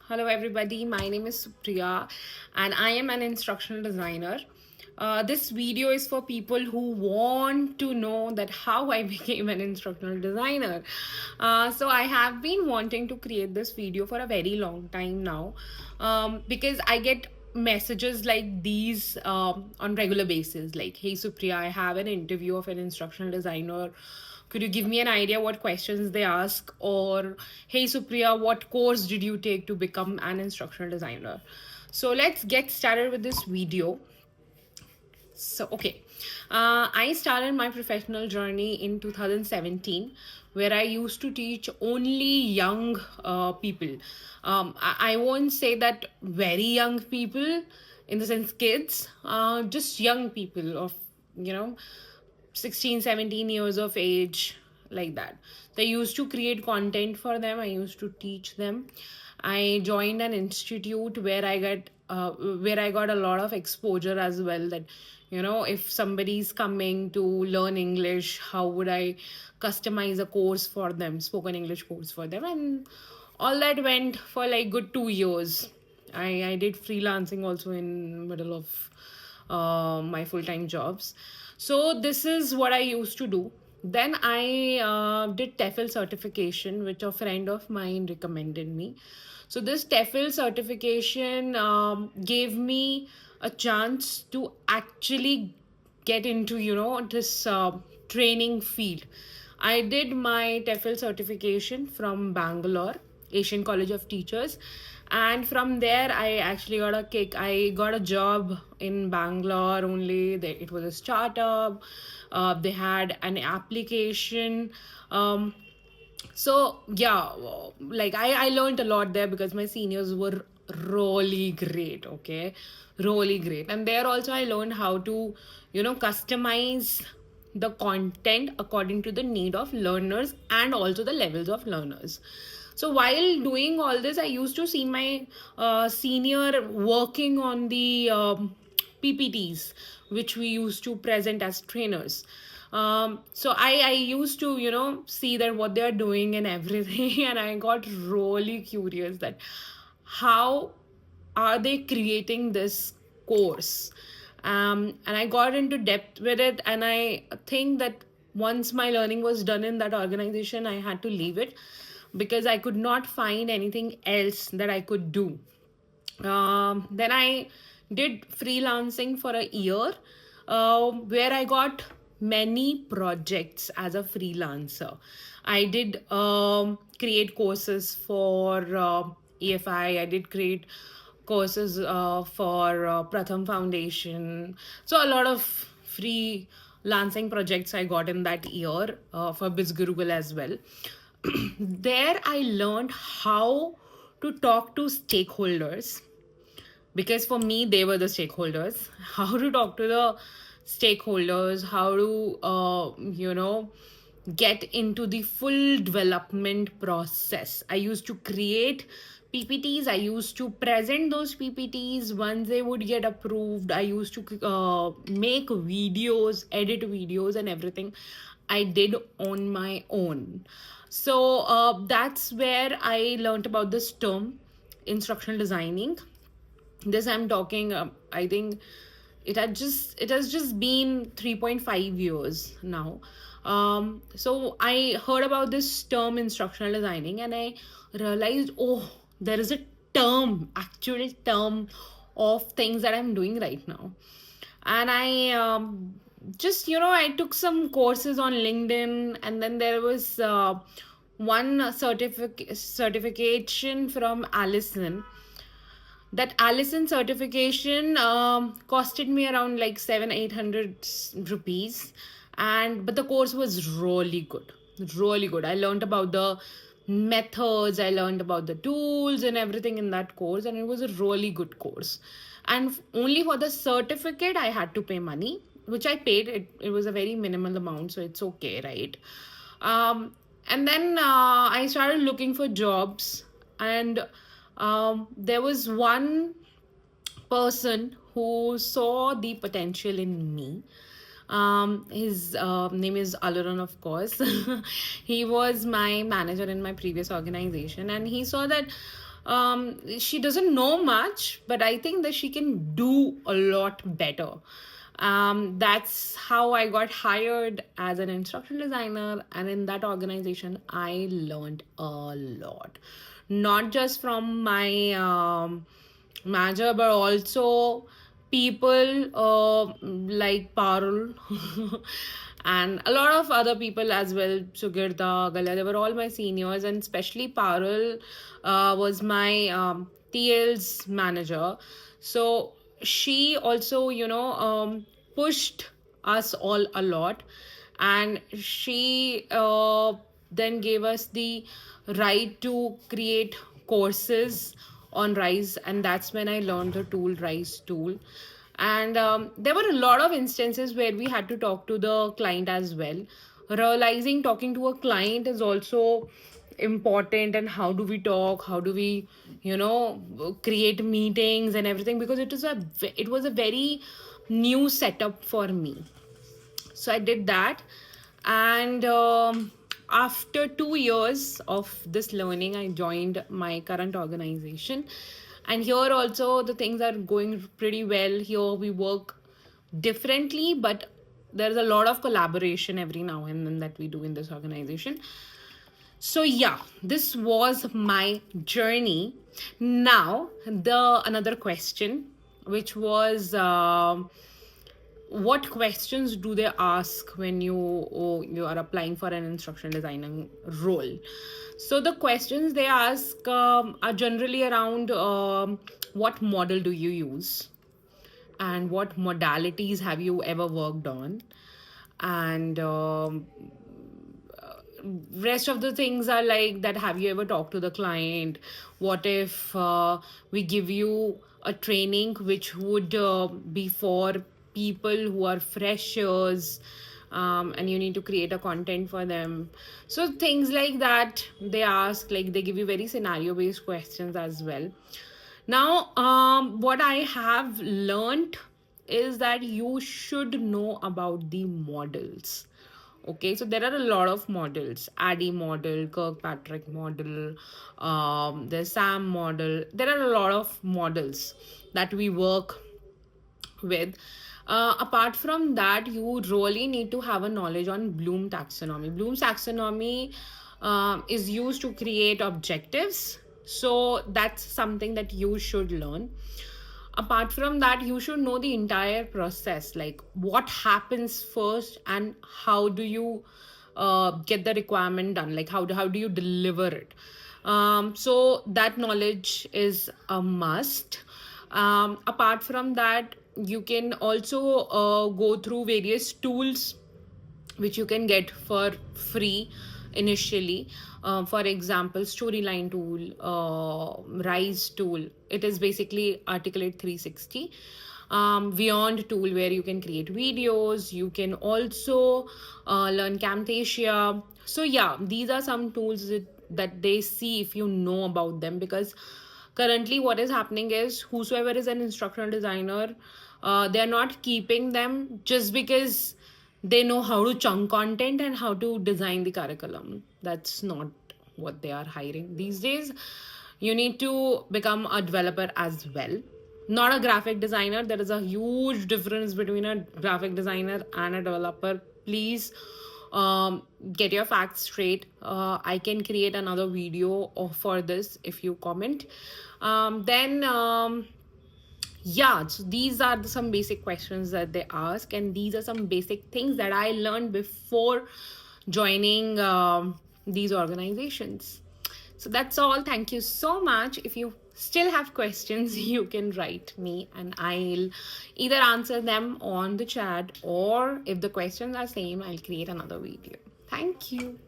Hello, everybody. My name is Supriya, and I am an instructional designer. This video is for people who want to know that how I became an instructional designer. So I have been wanting to create this video for a very long time now, because I get messages like these on regular basis, like, "Hey Supriya, I have an interview of an instructional designer. Could you give me an idea what questions they ask?" Or, "Hey Supriya, what course did you take to become an instructional designer?" So let's get started with this video. I started my professional journey in 2017, where I used to teach only young people. I won't say that very young people, in the sense kids, just young people of, you know, 16, 17 years of age, like that. They used to create content for them. I used to teach them. I joined an institute where I got a lot of exposure as well, that if somebody's coming to learn English, how would I customize a course for them, spoken English course for them. And all that went for like good 2 years. I did freelancing also in middle of my full-time jobs. So this is what I used to do. Then I did TEFL certification, which a friend of mine recommended me. So this TEFL certification gave me a chance to actually get into this training field. I did my TEFL certification from Bangalore, Asian College of Teachers, and from there I actually got a kick. I got a job in Bangalore only. It was a startup. They had an application. So yeah, like I learned a lot there because my seniors were really great. Okay, really great. And there also I learned how to customize the content according to the need of learners and also the levels of learners. So while doing all this, I used to see my senior working on the PPTs, which we used to present as trainers. So I used to see that what they are doing and everything, and I got really curious that how are they creating this course. And I got into depth with it, and I think that once my learning was done in that organization, I had to leave it because I could not find anything else that I could do. Then I did freelancing for a year, where I got many projects as a freelancer. I did create courses for EFI. I did create courses for Pratham Foundation. So a lot of free lancing projects I got in that year for BizGurukul as well. There I learned how to talk to stakeholders, because for me they were the stakeholders. How to talk to the stakeholders, how to get into the full development process. I used to create PPTs. I used to present those PPTs. Once they would get approved, I used to make videos, edit videos, and everything I did on my own. So that's where I learned about this term, instructional designing. This I'm talking, I think it has just been 3.5 years now. So I heard about this term, instructional designing, and I realized, oh, there is a term, actual term of things that I'm doing right now. And I just I took some courses on LinkedIn, and then there was one certification from Allison. That Allison certification costed me around like 700-800 rupees, and but the course was really good, really good. I learned about the methods, I learned about the tools and everything in that course, and it was a really good course. And only for the certificate I had to pay money, which I paid. It was a very minimal amount, so it's okay, right? And then I started looking for jobs, and there was one person who saw the potential in me. His name is Aluran, of course. He was my manager in my previous organization, and he saw that She doesn't know much, but I think that she can do a lot better. That's how I got hired as an instructional designer, and in that organization, I learned a lot, not just from my manager, but also people like Parul and a lot of other people as well. Sugirta, Galia, they were all my seniors, and especially Parul was my TL's manager. So she also, pushed us all a lot, and she then gave us the right to create courses on Rise, and that's when I learned the tool Rise tool. And there were a lot of instances where we had to talk to the client as well. Realizing talking to a client is also important, and how do we talk, how do we create meetings and everything, because it was a very new setup for me. So I did that. And after 2 years of this learning, I joined my current organization. And here also, the things are going pretty well. Here we work differently, but there's a lot of collaboration every now and then that we do in this organization. So yeah, this was my journey. Now the another question, which was what questions do they ask when you are applying for an instructional designing role? So the questions they ask are generally around what model do you use, and what modalities have you ever worked on, and rest of the things are like that, have you ever talked to the client, what if we give you a training which would be for people who are freshers, and you need to create a content for them. So things like that they ask, like they give you very scenario based questions as well. Now what I have learned is that you should know about the models. Okay, so there are a lot of models: Addy model, Kirkpatrick model, the SAM model. There are a lot of models that we work with. Apart from that, you really need to have a knowledge on Bloom taxonomy. Bloom's taxonomy is used to create objectives. So that's something that you should learn. Apart from that, you should know the entire process, like what happens first and how do you get the requirement done, like how do you deliver it. So that knowledge is a must. Apart from that, you can also go through various tools which you can get for free initially. For example, Storyline tool, Rise tool. It is basically Articulate 360. Beyond tool, where you can create videos. You can also learn Camtasia. So yeah, these are some tools that they see if you know about them, because currently what is happening is whosoever is an instructional designer, they're not keeping them just because they know how to chunk content and how to design the curriculum. That's not what they are hiring these days. You need to become a developer as well, not a graphic designer. There is a huge difference between a graphic designer and a developer. Please get your facts straight. I can create another video for this if you comment. Then yeah, so these are some basic questions that they ask, and these are some basic things that I learned before joining these organizations. So that's all. Thank you so much. If you still have questions, you can write me and I'll either answer them on the chat, or if the questions are same, I'll create another video. Thank you.